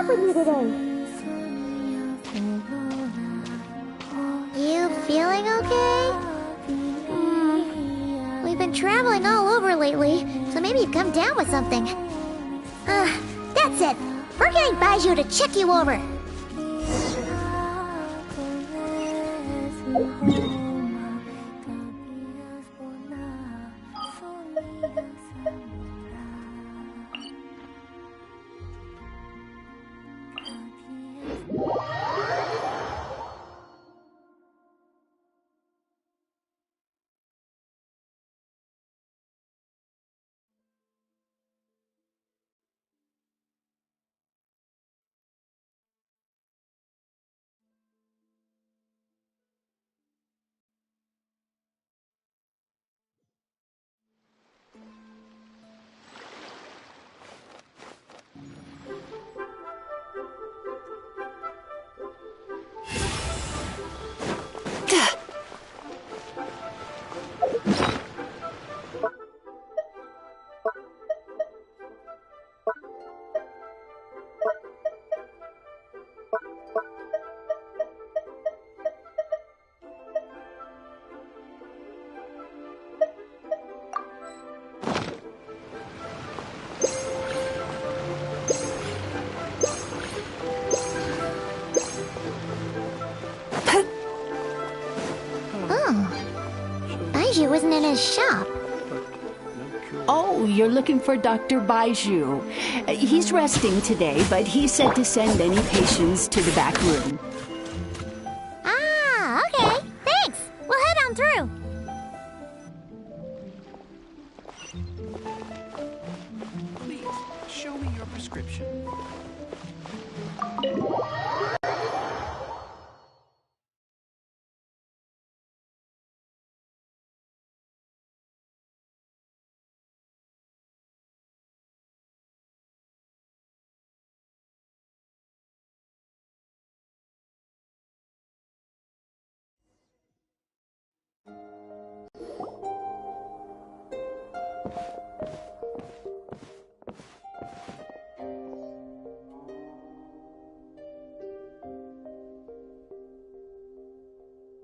up with you today? You feeling okay? We've been traveling all over lately, so maybe you've come down with something. That's it. We're getting Baizhu to check you over. Baizhu wasn't in his shop. Oh, you're looking for Dr. Baizhu. He's resting today, but he said to send any patients to the back room. Ah, okay. Thanks. We'll head on through. Please, show me your prescription.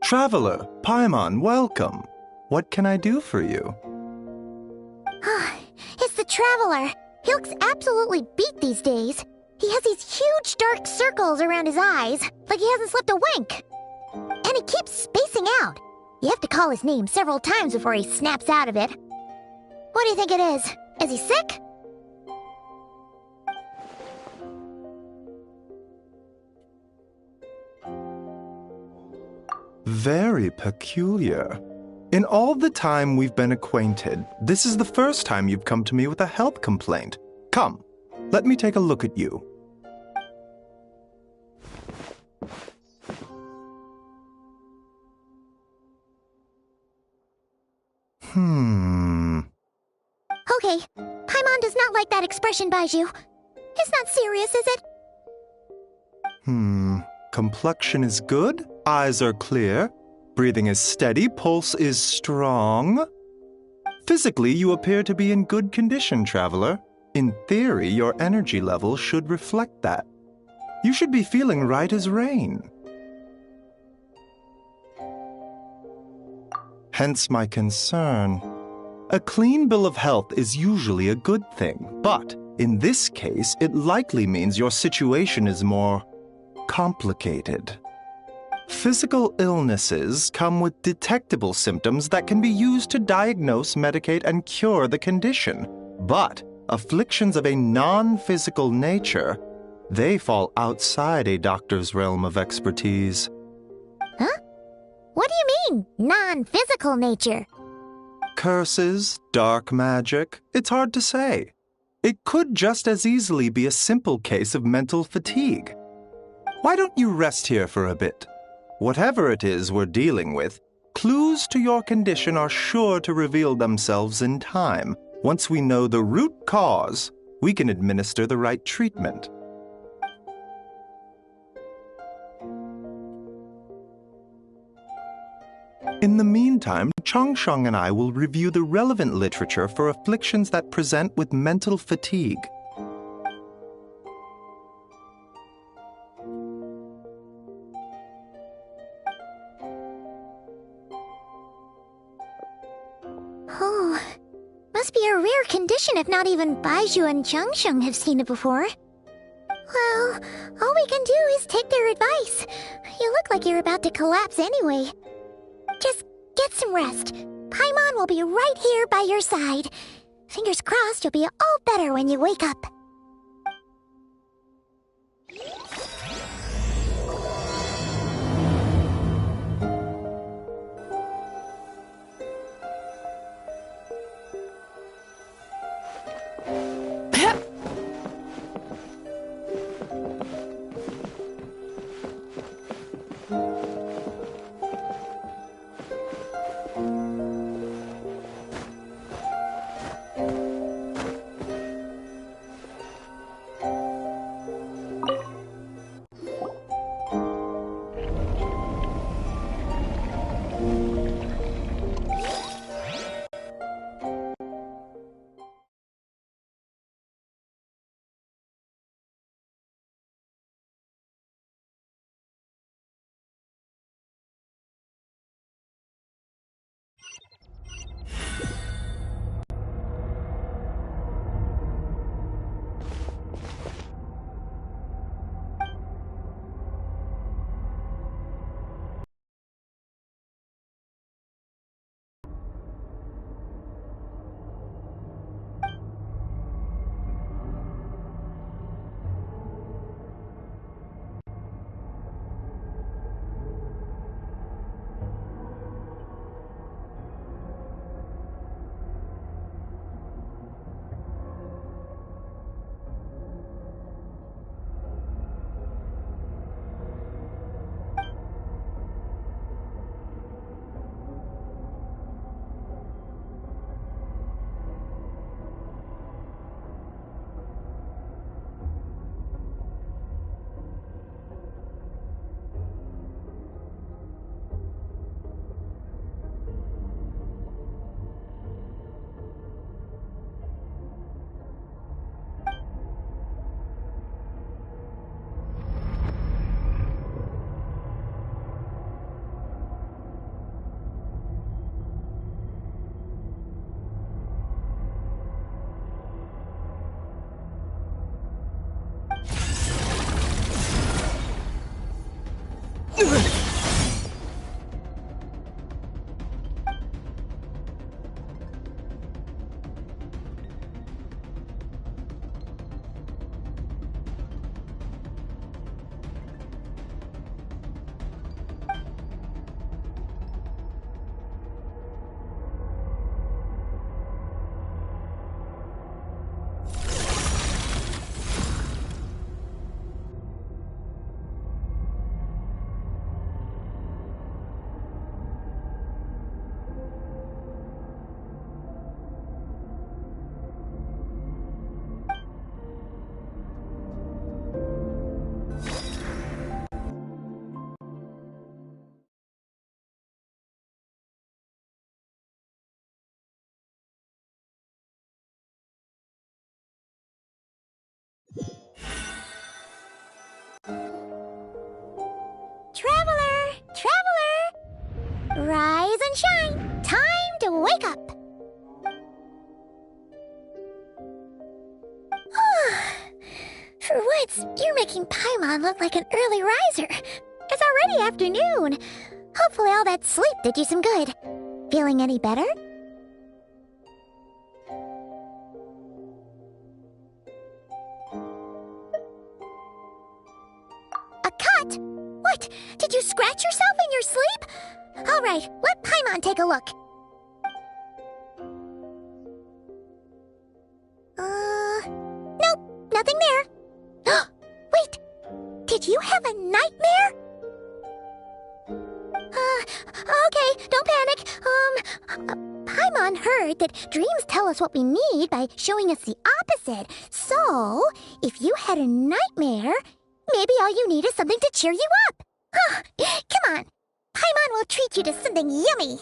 Traveler, Paimon, welcome. What can I do for you? It's the Traveler. He looks absolutely beat these days. He has these huge dark circles around his eyes, like he hasn't slept a wink. And he keeps spacing out. You have to call his name several times before he snaps out of it. What do you think it is? Is he sick? Very peculiar. In all the time we've been acquainted, this is the first time you've come to me with a health complaint. Come, let me take a look at you. Okay, Paimon does not like that expression, Baizhu. It's not serious, is it? Complexion is good, eyes are clear, breathing is steady, pulse is strong. Physically, you appear to be in good condition, Traveler. In theory, your energy level should reflect that. You should be feeling right as rain. Hence my concern. A clean bill of health is usually a good thing, but in this case, it likely means your situation is more complicated. Physical illnesses come with detectable symptoms that can be used to diagnose, medicate, and cure the condition. But afflictions of a non-physical nature, they fall outside a doctor's realm of expertise. Huh? What do you mean, non-physical nature? Curses, dark magic, it's hard to say. It could just as easily be a simple case of mental fatigue. Why don't you rest here for a bit? Whatever it is we're dealing with, clues to your condition are sure to reveal themselves in time. Once we know the root cause, we can administer the right treatment. In the meantime, Changsheng and I will review the relevant literature for afflictions that present with mental fatigue. if not even Baizhu and Changsheng have seen it before. Well, all we can do is take their advice. You look like you're about to collapse anyway. Just get some rest. Paimon will be right here by your side. Fingers crossed you'll be all better when you wake up. Traveler! Traveler! Rise and shine! Time to wake up! For once, you're making Paimon look like an early riser. It's already afternoon. Hopefully all that sleep did you some good. Feeling any better? A cut? What? Did you scratch yourself in your sleep? All right, let Paimon take a look. Nope, nothing there. Wait, did you have a nightmare? Okay, don't panic. Paimon heard that dreams tell us what we need by showing us the opposite. So, if you had a nightmare, maybe all you need is something to cheer you up. Come on, Paimon will treat you to something yummy.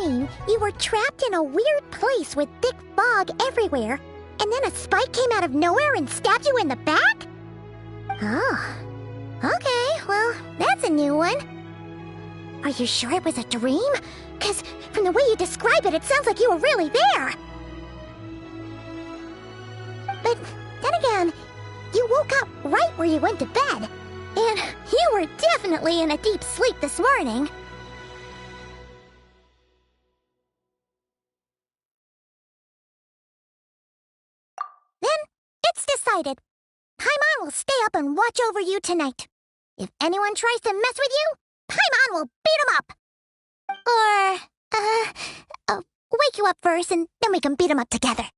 dream, you were trapped in a weird place with thick fog everywhere, and then a spike came out of nowhere and stabbed you in the back? Oh. Okay, well, that's a new one. Are you sure it was a dream? 'Cause from the way you describe it, it sounds like you were really there. But then again, you woke up right where you went to bed. And you were definitely in a deep sleep this morning. Then, it's decided. Paimon will stay up and watch over you tonight. If anyone tries to mess with you, Paimon will beat him up. Or, wake you up first and then we can beat him up together.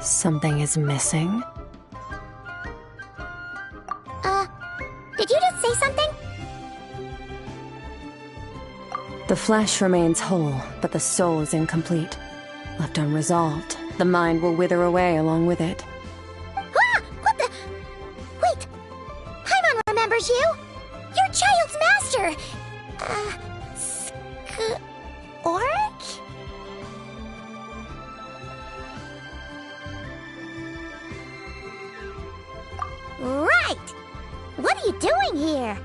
Something is missing? Did you just say something? The flesh remains whole, but the soul is incomplete. Left unresolved, the mind will wither away along with it. Ah! What the? Wait! Paimon remembers you! You're Child's master! Orc? Right! What are you doing here?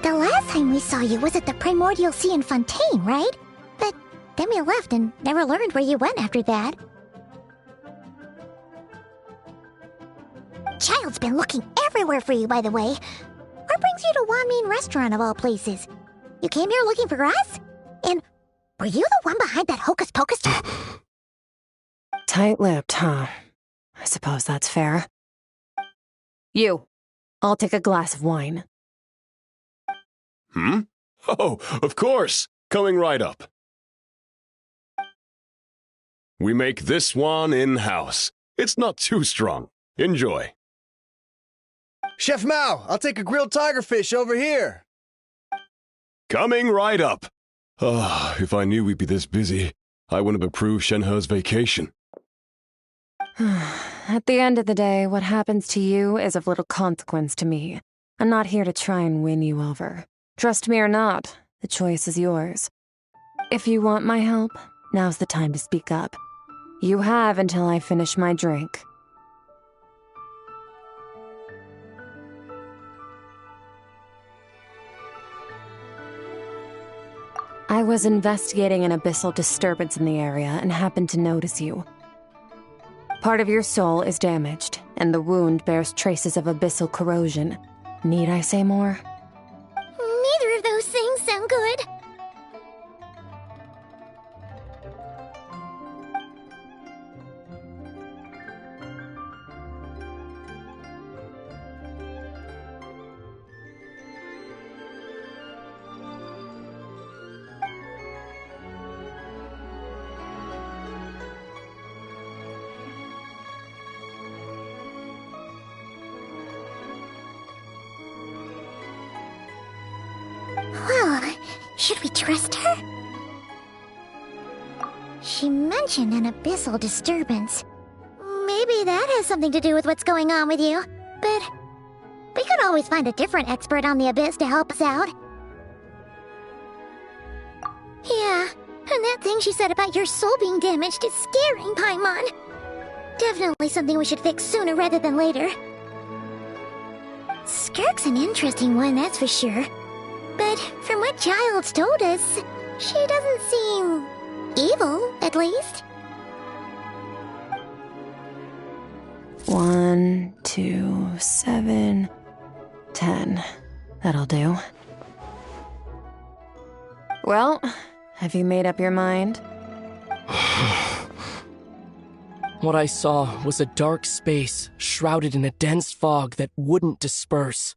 The last time we saw you was at the Primordial Sea in Fontaine, right? But then we left and never learned where you went after that. Child's been looking everywhere for you, by the way. What brings you to Wanmin Restaurant of all places? You came here looking for us? And were you the one behind that hocus pocus? Tight-lipped, huh? I suppose that's fair. You. I'll take a glass of wine. Hmm? Oh, of course. Coming right up. We make this one in-house. It's not too strong. Enjoy. Chef Mao, I'll take a grilled tigerfish over here. Coming right up. Ah, if I knew we'd be this busy, I wouldn't have approved Shenhe's vacation. At the end of the day, what happens to you is of little consequence to me. I'm not here to try and win you over. Trust me or not, the choice is yours. If you want my help, now's the time to speak up. You have until I finish my drink. I was investigating an abyssal disturbance in the area and happened to notice you. Part of your soul is damaged, and the wound bears traces of abyssal corrosion. Need I say more? Neither of those things sound good. Well, should we trust her? She mentioned an abyssal disturbance. Maybe that has something to do with what's going on with you. But we could always find a different expert on the abyss to help us out. Yeah, and that thing she said about your soul being damaged is scaring, Paimon. Definitely something we should fix sooner rather than later. Skirk's an interesting one, that's for sure. But from what Child's told us, She doesn't seem evil, at least. 1, 2, 7, 10. That'll do. Well, have you made up your mind? What I saw was a dark space shrouded in a dense fog that wouldn't disperse.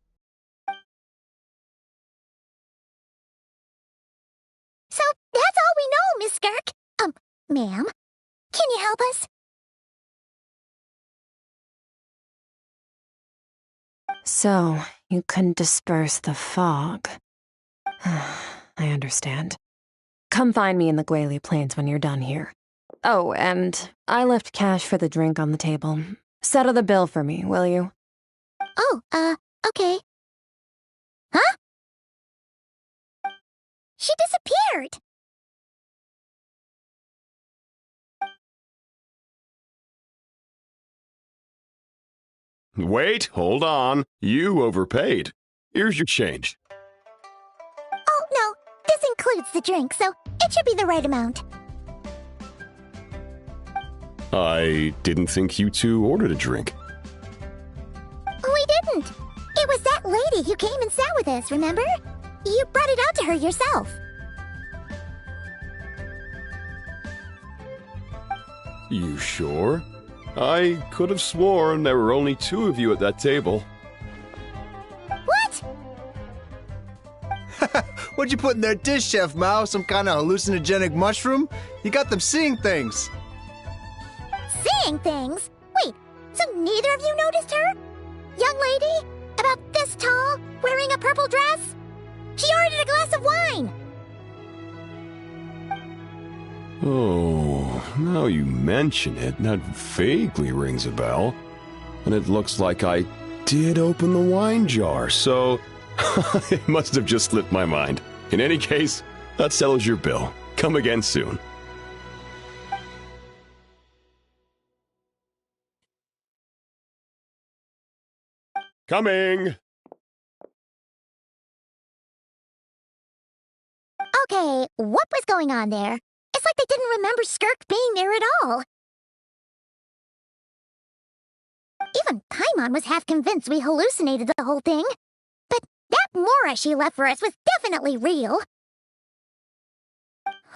So that's all we know, Miss Skirk. Ma'am, can you help us? So, you couldn't disperse the fog. I understand. Come find me in the Gwali Plains when you're done here. Oh, and I left cash for the drink on the table. Settle the bill for me, will you? Oh, okay. Huh? She disappeared! Wait, hold on. You overpaid. Here's your change. Oh, no. This includes the drink, so it should be the right amount. I didn't think you two ordered a drink. We didn't. It was that lady who came and sat with us, remember? You brought it out to her yourself. You sure? I could have sworn there were only 2 of you at that table. What? What'd you put in their dish, Chef Mao? Some kind of hallucinogenic mushroom? You got them seeing things. Seeing things? Wait, so neither of you noticed her? Young lady? About this tall, wearing a purple dress? She ordered a glass of wine! Oh, now you mention it, that vaguely rings a bell. And it looks like I did open the wine jar, so it must have just slipped my mind. In any case, that settles your bill. Come again soon. Coming! Okay, what was going on there? It's like they didn't remember Skirk being there at all. Even Paimon was half convinced we hallucinated the whole thing. But that Mora she left for us was definitely real.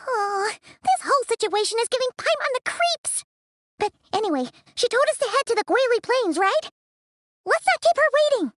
Oh, this whole situation is giving Paimon the creeps. But anyway, she told us to head to the Gwali Plains, right? Let's not keep her waiting.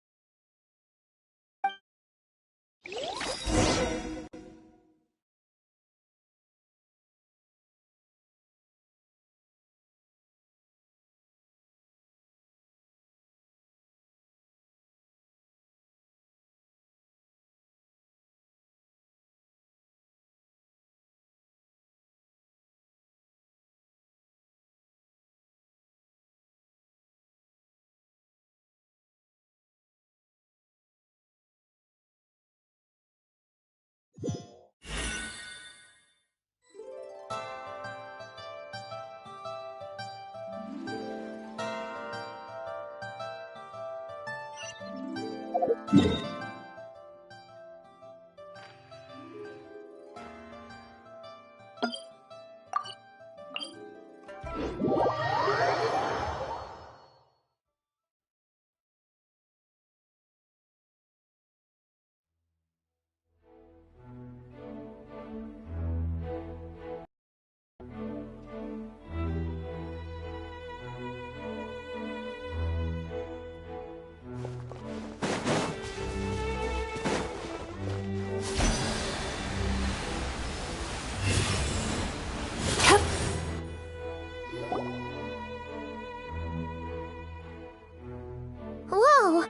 Whoa,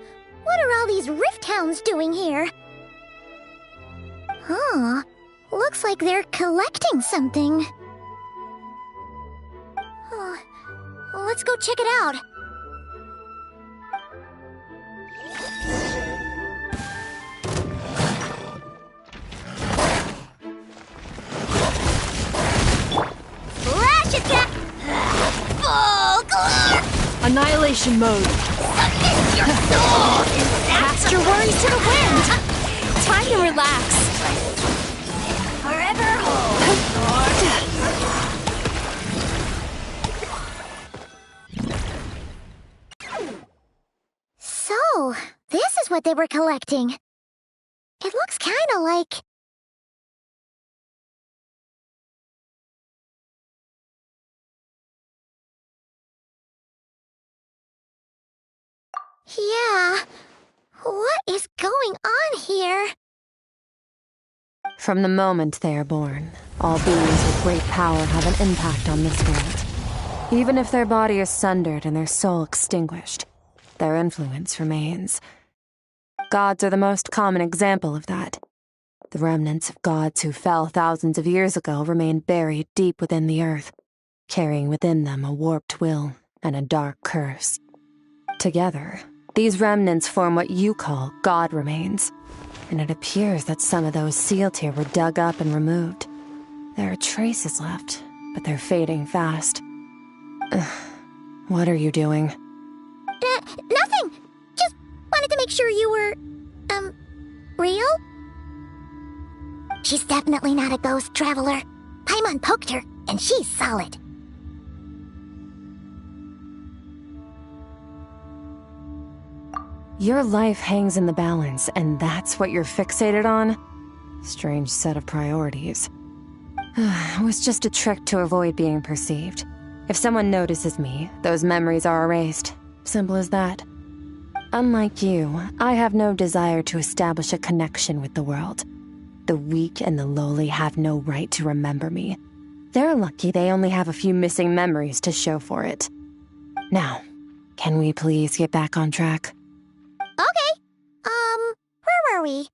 what are all these rift hounds doing here? Huh, looks like they're collecting something. Oh, let's go check it out. Flash attack! Annihilation mode. Your soul! Cast your worries to the wind. Time to relax. Forever what they were collecting. It looks kinda like... Yeah, what is going on here? From the moment they are born, all beings with great power have an impact on this world. Even if their body is sundered and their soul extinguished, their influence remains. Gods are the most common example of that. The remnants of gods who fell thousands of years ago remain buried deep within the earth, carrying within them a warped will and a dark curse. Together, these remnants form what you call God remains, and it appears that some of those sealed here were dug up and removed. There are traces left, but they're fading fast. What are you doing? Nothing! Just wanted to make sure you were, real? She's definitely not a ghost traveler. Paimon poked her, and she's solid. Your life hangs in the balance, and that's what you're fixated on? Strange set of priorities. It was just a trick to avoid being perceived. If someone notices me, those memories are erased. Simple as that. Unlike you, I have no desire to establish a connection with the world. The weak and the lowly have no right to remember me. They're lucky they only have a few missing memories to show for it. Now, can we please get back on track? Okay. Where were we?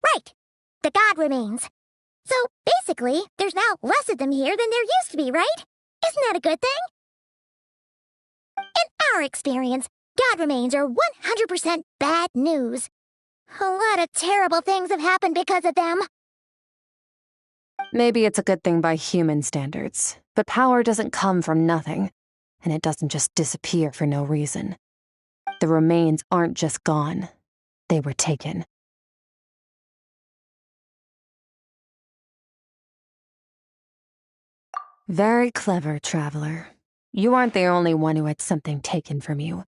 Right. The God remains. So, basically, there's now less of them here than there used to be, right? Isn't that a good thing? In our experience, God remains are 100% bad news. A lot of terrible things have happened because of them. Maybe it's a good thing by human standards, but power doesn't come from nothing, and it doesn't just disappear for no reason. The remains aren't just gone. They were taken. Very clever, Traveler. You aren't the only one who had something taken from you.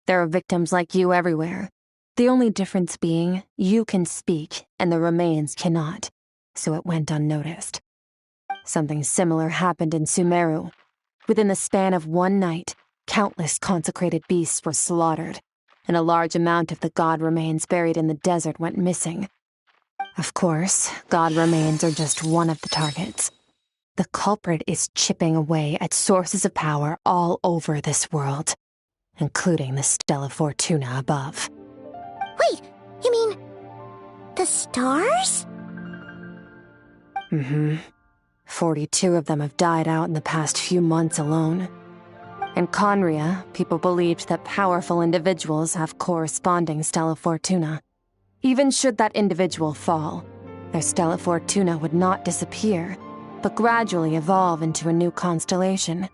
There are victims like you everywhere. The only difference being, you can speak, and the remains cannot, so it went unnoticed. Something similar happened in Sumeru. Within the span of one night, countless consecrated beasts were slaughtered, and a large amount of the God remains buried in the desert went missing. Of course, God remains are just one of the targets. The culprit is chipping away at sources of power all over this world, including the Stella Fortuna above. Wait, you mean... the stars? 42 of them have died out in the past few months alone. In Conria, people believed that powerful individuals have corresponding Stella Fortuna. Even should that individual fall, their Stella Fortuna would not disappear, but gradually evolve into a new constellation.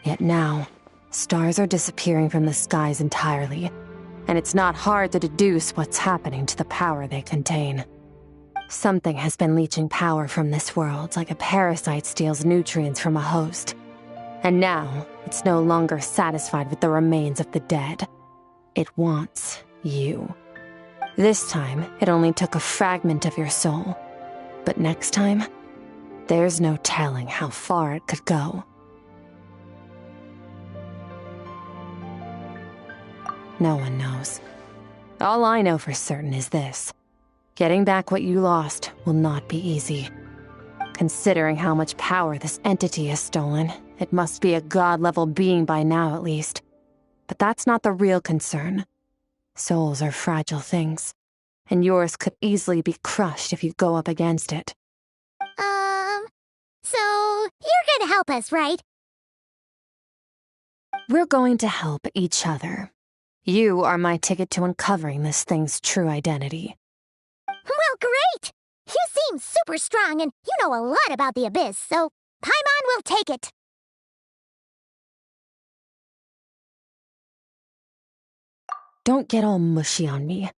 Yet now, stars are disappearing from the skies entirely, and it's not hard to deduce what's happening to the power they contain. Something has been leeching power from this world like a parasite steals nutrients from a host. And now, it's no longer satisfied with the remains of the dead. It wants you. This time, it only took a fragment of your soul. But next time, there's no telling how far it could go. No one knows. All I know for certain is this. Getting back what you lost will not be easy. Considering how much power this entity has stolen, it must be a god-level being by now at least. But that's not the real concern. Souls are fragile things, and yours could easily be crushed if you go up against it. So you're gonna help us, right? We're going to help each other. You are my ticket to uncovering this thing's true identity. Well, great! You seem super strong and you know a lot about the Abyss, so Paimon will take it. Don't get all mushy on me.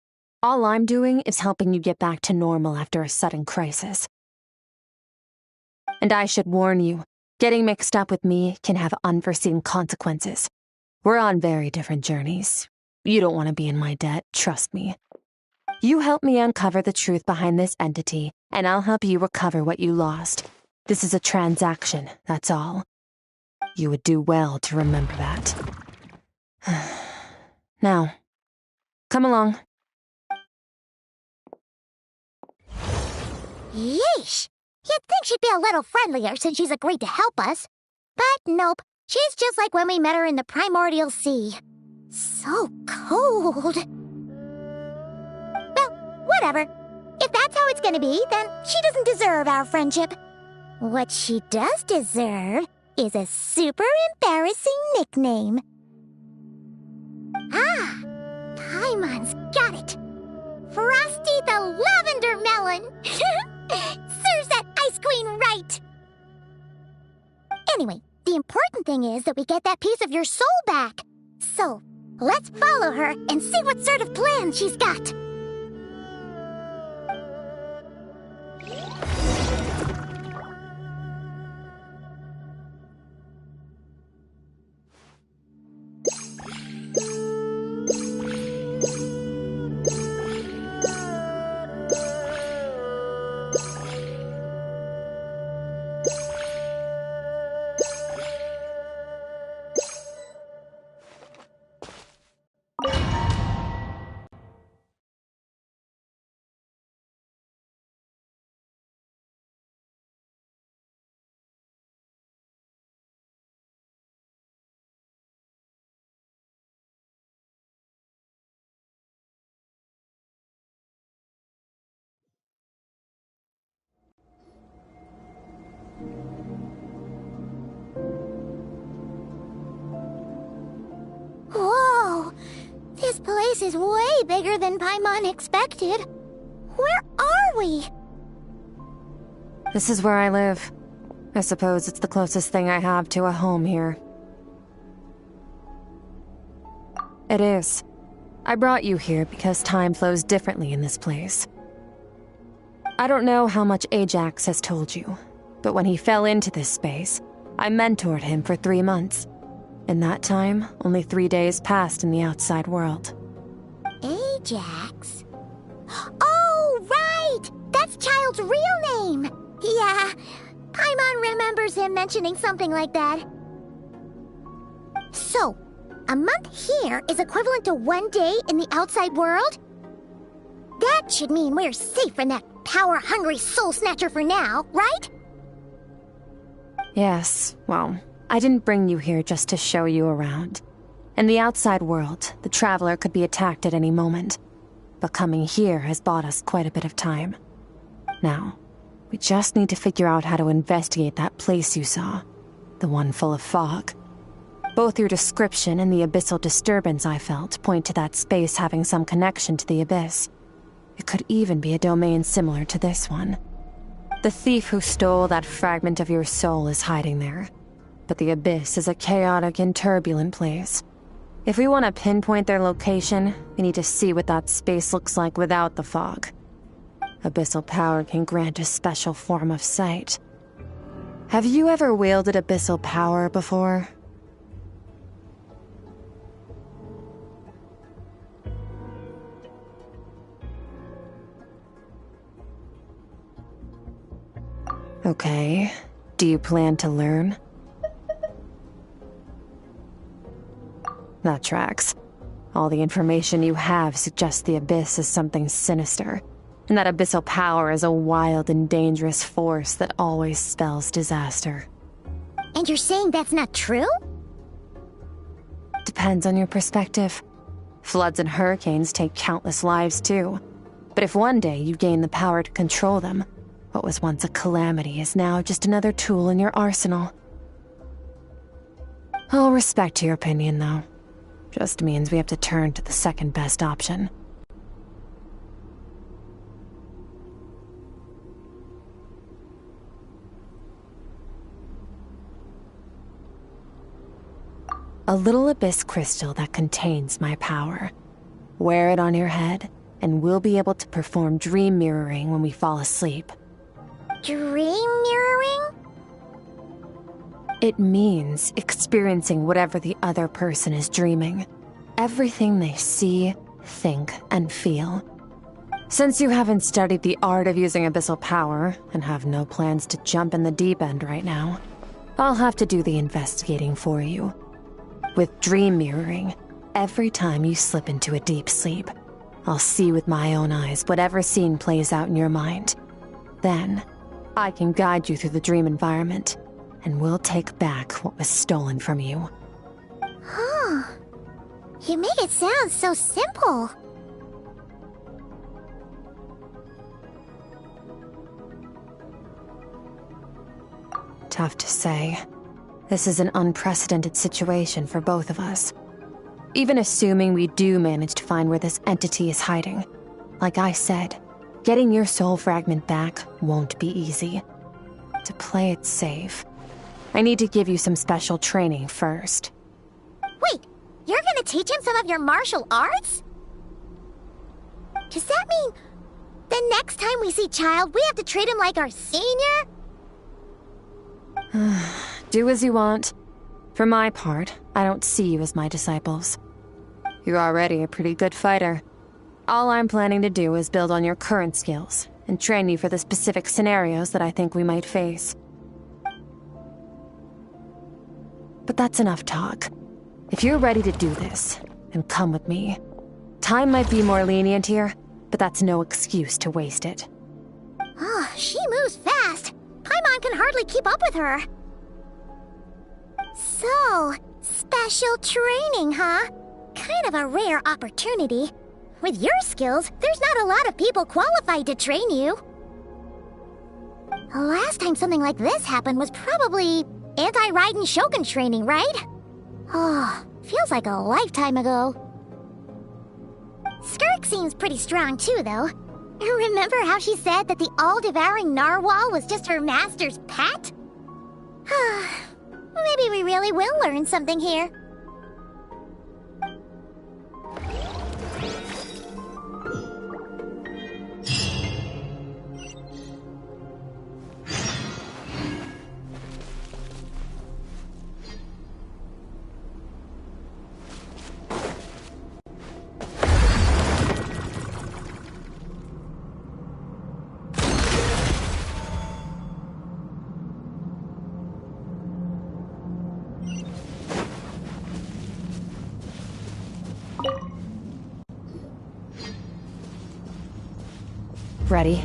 All I'm doing is helping you get back to normal after a sudden crisis. And I should warn you, getting mixed up with me can have unforeseen consequences. We're on very different journeys. You don't want to be in my debt, trust me. You help me uncover the truth behind this entity, and I'll help you recover what you lost. This is a transaction, that's all. You would do well to remember that. Now, come along. Yeesh! You'd think she'd be a little friendlier since she's agreed to help us. But nope, she's just like when we met her in the primordial sea. So cold. Well, whatever. If that's how it's gonna be, then she doesn't deserve our friendship. What she does deserve is a super embarrassing nickname. Ah! Paimon's got it. Frosty the Lavender Melon! Serves that Ice Queen right! Anyway, the important thing is that we get that piece of your soul back. So, let's follow her and see what sort of plan she's got. Whoa! This place is way bigger than Paimon expected. Where are we? This is where I live. I suppose it's the closest thing I have to a home here. It is. I brought you here because time flows differently in this place. I don't know how much Ajax has told you, but when he fell into this space, I mentored him for 3 months. In that time, only 3 days passed in the outside world. Ajax? Oh, right! That's Child's real name! Yeah, Paimon remembers him mentioning something like that. So, a month here is equivalent to 1 day in the outside world? That should mean we're safe from that power-hungry soul snatcher for now, right? Yes, well, I didn't bring you here just to show you around. In the outside world, the Traveler could be attacked at any moment. But coming here has bought us quite a bit of time. Now, we just need to figure out how to investigate that place you saw. The one full of fog. Both your description and the abyssal disturbance I felt point to that space having some connection to the abyss. It could even be a domain similar to this one. The thief who stole that fragment of your soul is hiding there. But the abyss is a chaotic and turbulent place. If we want to pinpoint their location, we need to see what that space looks like without the fog. Abyssal power can grant a special form of sight. Have you ever wielded abyssal power before? Okay. Do you plan to learn? That tracks. All the information you have suggests the abyss is something sinister, and that abyssal power is a wild and dangerous force that always spells disaster. And you're saying that's not true? Depends on your perspective. Floods and hurricanes take countless lives too. But if one day you gain the power to control them, what was once a calamity is now just another tool in your arsenal. I'll respect your opinion, though. Just means we have to turn to the second best option. A little abyss crystal that contains my power. Wear it on your head, and we'll be able to perform dream mirroring when we fall asleep. Dream mirroring? It means experiencing whatever the other person is dreaming. everything they see, think, and feel. Since you haven't studied the art of using abyssal power and have no plans to jump in the deep end right now, I'll have to do the investigating for you. With dream mirroring, every time you slip into a deep sleep, I'll see with my own eyes whatever scene plays out in your mind. Then, I can guide you through the dream environment, and we'll take back what was stolen from you. Huh. You make it sound so simple. Tough to say. This is an unprecedented situation for both of us. Even assuming we do manage to find where this entity is hiding, like I said, getting your soul fragment back won't be easy. To play it safe, I need to give you some special training first. Wait, you're gonna teach him some of your martial arts? Does that mean the next time we see Childe, we have to treat him like our senior? Do as you want. For my part, I don't see you as my disciples. You're already a pretty good fighter. All I'm planning to do is build on your current skills and train you for the specific scenarios that I think we might face. But that's enough talk. If you're ready to do this, then come with me. Time might be more lenient here, but that's no excuse to waste it. Oh, she moves fast. Paimon can hardly keep up with her. So, special training, huh? Kind of a rare opportunity. With your skills, there's not a lot of people qualified to train you. The last time something like this happened was probably anti-Raiden Shogun training, right? Oh, feels like a lifetime ago. Skirk seems pretty strong too, though. Remember how she said that the all-devouring narwhal was just her master's pet? Maybe we really will learn something here. Ready?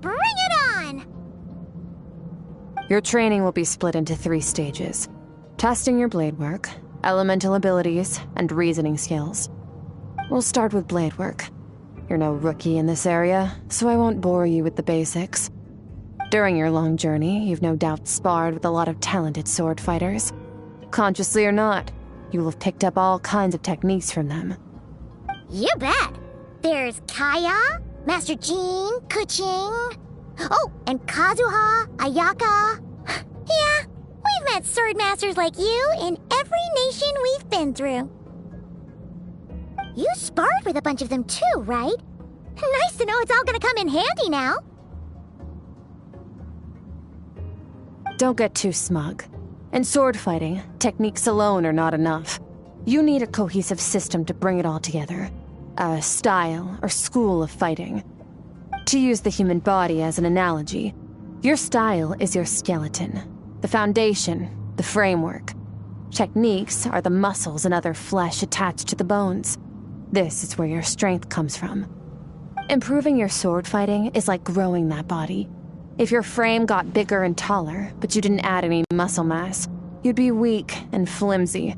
Bring it on! Your training will be split into 3 stages. Testing your blade work, elemental abilities, and reasoning skills. We'll start with blade work. You're no rookie in this area, so I won't bore you with the basics. During your long journey, you've no doubt sparred with a lot of talented sword fighters. Consciously or not, you'll have picked up all kinds of techniques from them. You bet! There's Kaya, Master Jean, Kuching... Oh, and Kazuha, Ayaka... Yeah, we've met sword masters like you in every nation we've been through. You sparred with a bunch of them too, right? Nice to know it's all gonna come in handy now. Don't get too smug. In sword fighting, techniques alone are not enough. You need a cohesive system to bring it all together. A style or school of fighting. To use the human body as an analogy, your style is your skeleton, the foundation, the framework. Techniques are the muscles and other flesh attached to the bones. This is where your strength comes from. Improving your sword fighting is like growing that body. If your frame got bigger and taller, but you didn't add any muscle mass, you'd be weak and flimsy.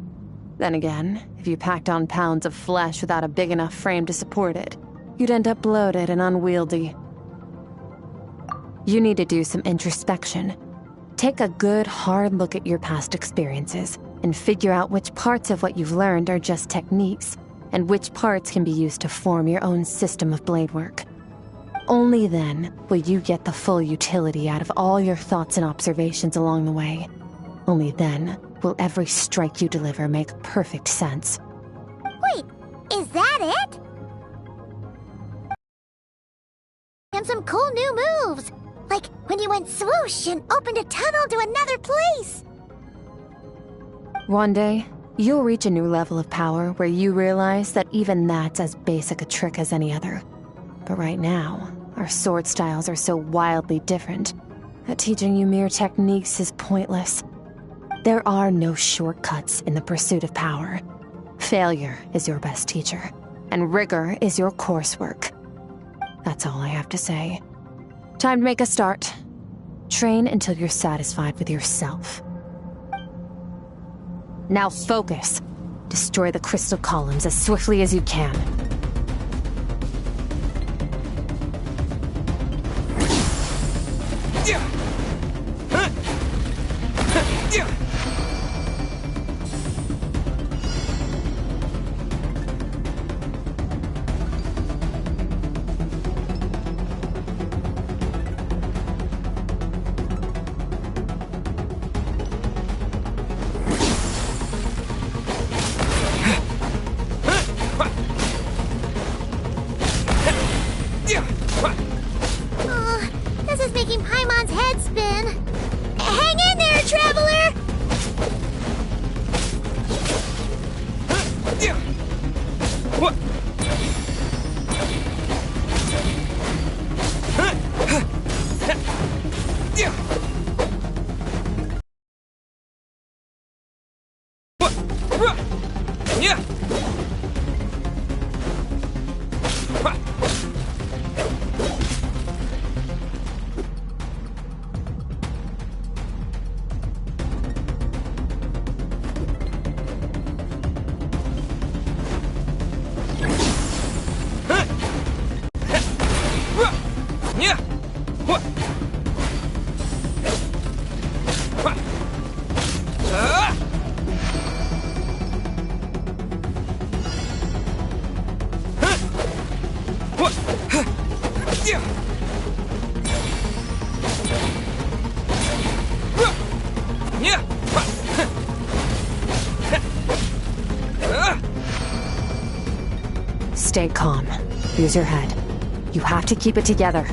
Then again, if you packed on pounds of flesh without a big enough frame to support it, you'd end up bloated and unwieldy. You need to do some introspection. Take a good, hard look at your past experiences and figure out which parts of what you've learned are just techniques, and which parts can be used to form your own system of blade work. Only then will you get the full utility out of all your thoughts and observations along the way. Only then will every strike you deliver make perfect sense. Wait, is that it? And some cool new moves! Like when you went swoosh and opened a tunnel to another place! One day, you'll reach a new level of power where you realize that even that's as basic a trick as any other. But right now, our sword styles are so wildly different that teaching you mere techniques is pointless. There are no shortcuts in the pursuit of power. Failure is your best teacher, and rigor is your coursework. That's all I have to say. Time to make a start. Train until you're satisfied with yourself. Now focus. Destroy the crystal columns as swiftly as you can. This is making Paimon's head spin. Hang in there, traveler! Stay calm. Use your head. You have to keep it together.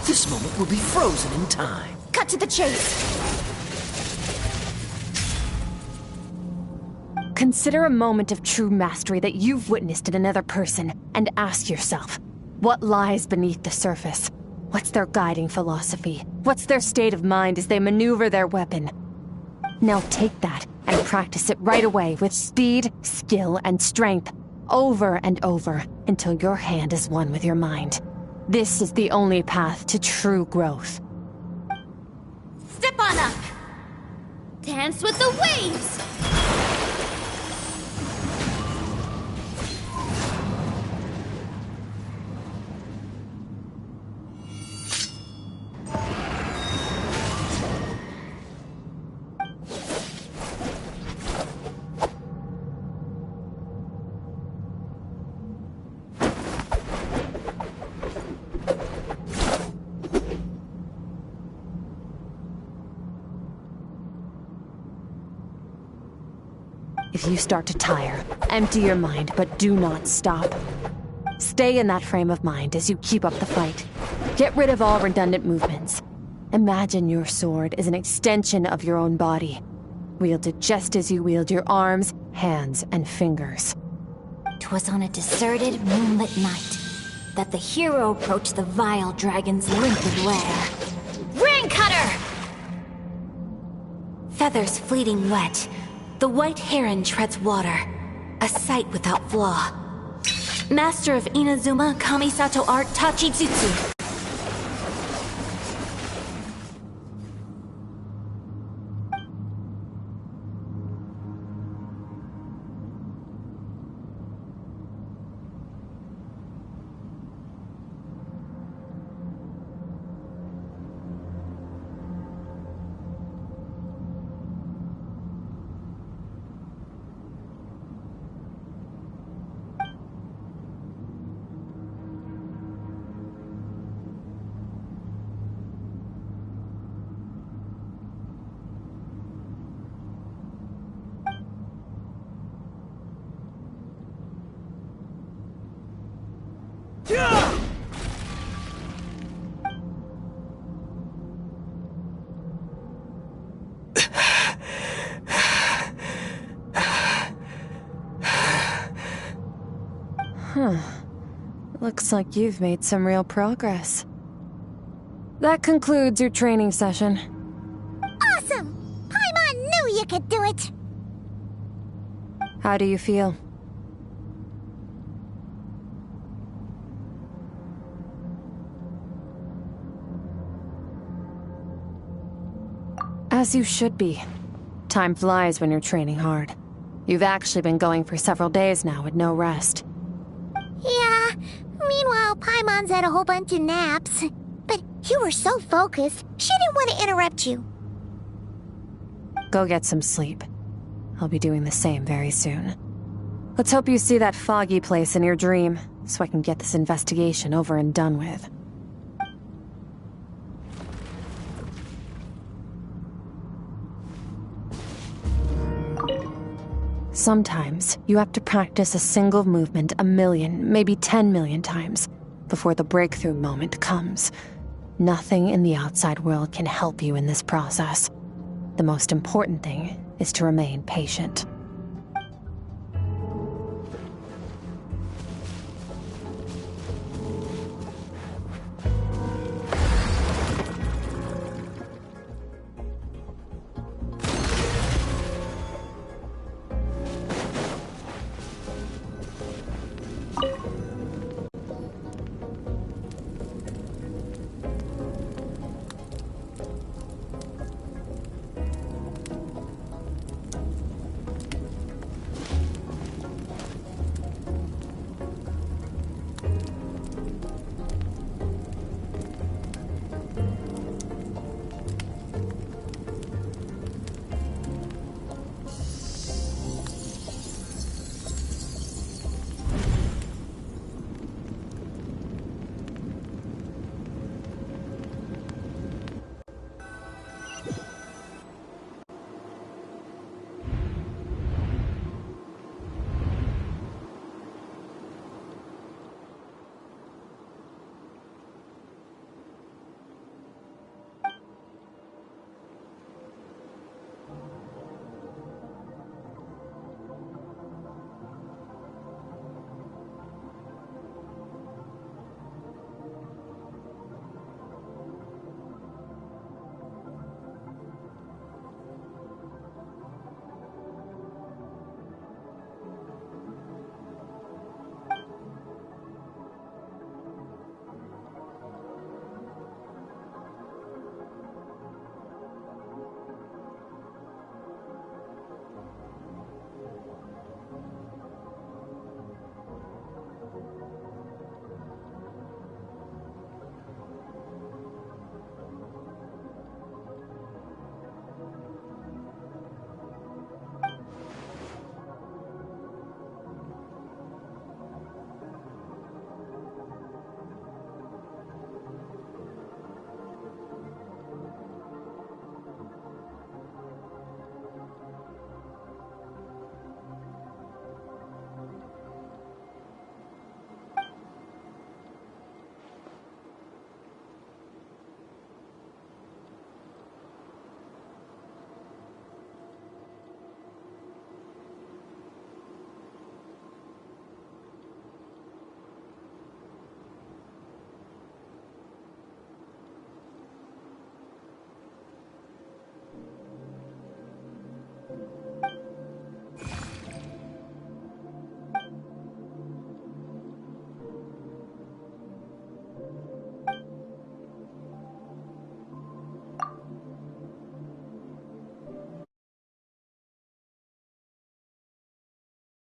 This moment will be frozen in time. Cut to the chase. Consider a moment of true mastery that you've witnessed in another person, and ask yourself, what lies beneath the surface? What's their guiding philosophy? What's their state of mind as they maneuver their weapon? Now take that and practice it right away with speed, skill, and strength, over and over, until your hand is one with your mind. This is the only path to true growth. Step on up! Dance with the waves! If you start to tire, empty your mind, but do not stop. Stay in that frame of mind as you keep up the fight. Get rid of all redundant movements. Imagine your sword is an extension of your own body. Wield it just as you wield your arms, hands, and fingers. 'Twas on a deserted, moonlit night that the hero approached the vile dragon's limpid lair. Ring Cutter! Feathers fleeting wet, the white heron treads water, a sight without flaw. Master of Inazuma Kamisato art Tachijutsu. Looks like you've made some real progress. That concludes your training session. Awesome! Paimon knew you could do it! How do you feel? As you should be. Time flies when you're training hard. You've actually been going for several days now with no rest. Yeah, meanwhile Paimon's had a whole bunch of naps. But you were so focused, she didn't want to interrupt you. Go get some sleep. I'll be doing the same very soon. Let's hope you see that foggy place in your dream, so I can get this investigation over and done with. Sometimes, you have to practice a single movement 1,000,000, maybe 10,000,000 times, before the breakthrough moment comes. Nothing in the outside world can help you in this process. The most important thing is to remain patient.